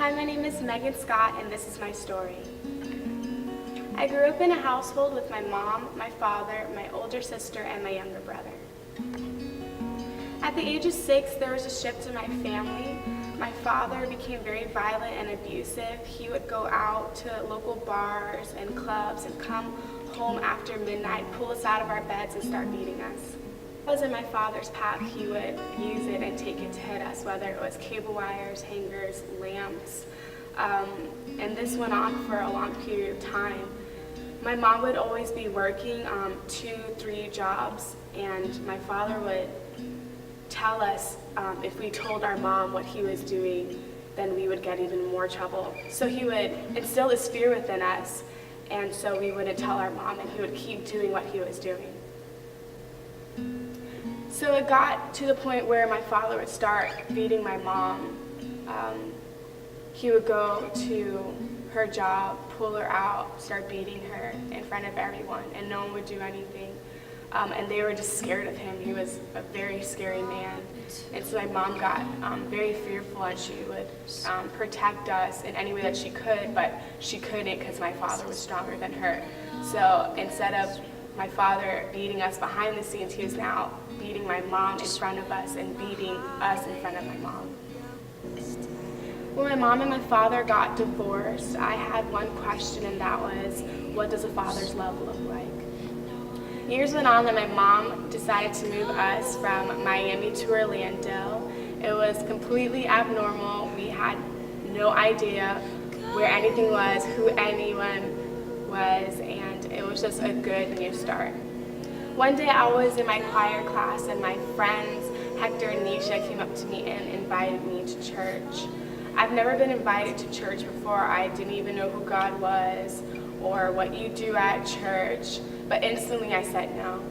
Hi, my name is Megan Scott, and this is my story. I grew up in a household with my mom, my father, my older sister, and my younger brother. At the age of 6, there was a shift in my family. My father became very violent and abusive. He would go out to local bars and clubs and come home after midnight, pull us out of our beds, and start beating us. If I was in my father's path, he would use it and take it to hit us, whether it was cable wires, hangers, lamps, and this went on for a long period of time. My mom would always be working 2-3 jobs, and my father would tell us if we told our mom what he was doing, then we would get even more trouble. So he would instill this fear within us, and so we wouldn't tell our mom, and he would keep doing what he was doing. So it got to the point where my father would start beating my mom. He would go to her job, pull her out, start beating her in front of everyone, and no one would do anything. And they were just scared of him. He was a very scary man. And so my mom got very fearful, and she would protect us in any way that she could, but she couldn't because my father was stronger than her. So instead of my father beating us behind the scenes, he was now beating my mom in front of us and beating us in front of my mom. When my mom and my father got divorced, I had one question, and that was, what does a father's love look like? Years went on, and my mom decided to move us from Miami to Orlando. It was completely abnormal. We had no idea where anything was, who anyone was, and it was just a good new start. One day I was in my choir class, and my friends Hector and Nisha came up to me and invited me to church. I've never been invited to church before. I didn't even know who God was or what you do at church, but instantly I said no.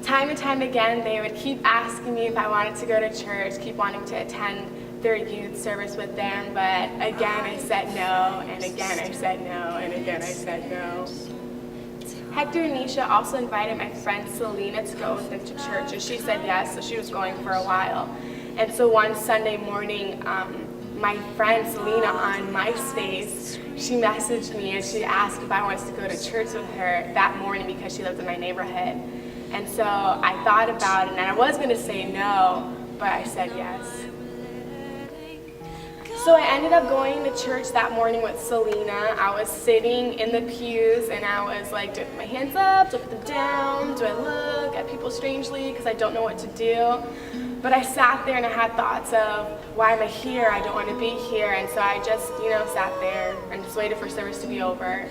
Time and time again, they would keep asking me if I wanted to go to church, keep wanting to attend their youth service with them, but again I said no, and again I said no, and again I said no. Hector and Nisha also invited my friend Selena to go with them to church, and she said yes, so she was going for a while. And so one Sunday morning, my friend Selena on MySpace, she messaged me and she asked if I wanted to go to church with her that morning because she lived in my neighborhood. And so I thought about it, and I was going to say no, but I said yes. So I ended up going to church that morning with Selena. I was sitting in the pews, and I was like, do I put my hands up, do I put them down, do I look at people strangely because I don't know what to do? But I sat there and I had thoughts of, why am I here? I don't want to be here. And so I just, sat there and just waited for service to be over.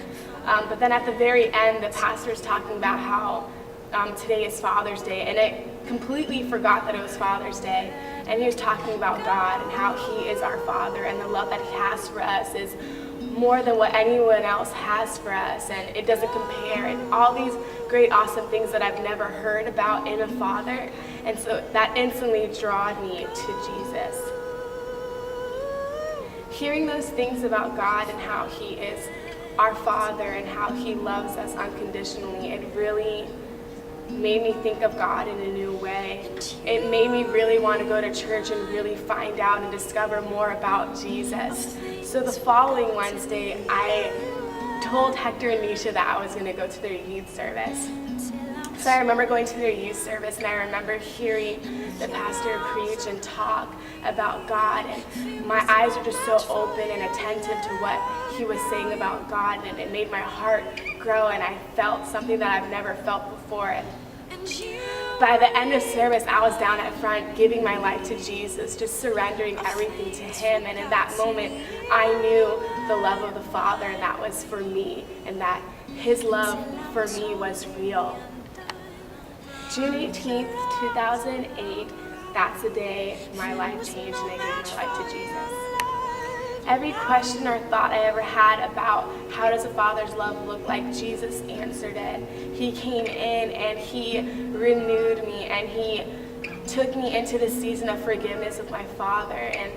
But then at the very end, the pastor was talking about how today is Father's Day, and I completely forgot that it was Father's Day. And he was talking about God and how he is our Father, and the love that he has for us is more than what anyone else has for us, and it doesn't compare, and all these great, awesome things that I've never heard about in a father. And so that instantly drawed me to Jesus. Hearing those things about God and how he is our Father and how he loves us unconditionally, it really made me think of God in a new way. It made me really want to go to church and really find out and discover more about Jesus. So the following Wednesday, I told Hector and Nisha that I was going to go to their youth service. So I remember going to their youth service, and I remember hearing the pastor preach and talk about God, and my eyes were just so open and attentive to what he was saying about God, and it made my heart grow, and I felt something that I've never felt before. By the end of service, I was down at front giving my life to Jesus, just surrendering everything to him, and in that moment, I knew the love of the Father, and that was for me, and that his love for me was real. June 18th, 2008, that's the day my life changed and I gave my life to Jesus. Every question or thought I ever had about how does a father's love look like, Jesus answered it. He came in and he renewed me, and he took me into the season of forgiveness with my Father, and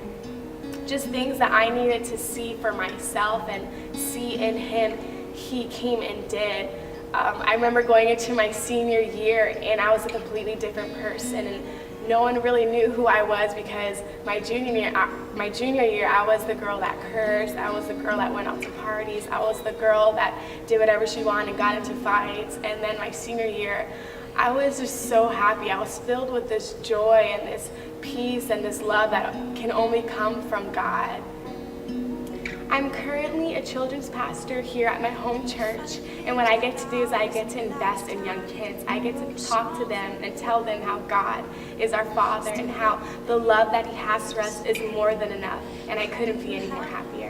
just things that I needed to see for myself and see in him, he came and did. I remember going into my senior year, and I was a completely different person, and no one really knew who I was because my junior year, I was the girl that cursed. I was the girl that went out to parties. I was the girl that did whatever she wanted and got into fights. And then my senior year, I was just so happy. I was filled with this joy and this peace and this love that can only come from God. I'm currently a children's pastor here at my home church, and what I get to do is I get to invest in young kids. I get to talk to them and tell them how God is our Father and how the love that He has for us is more than enough, and I couldn't be any more happier.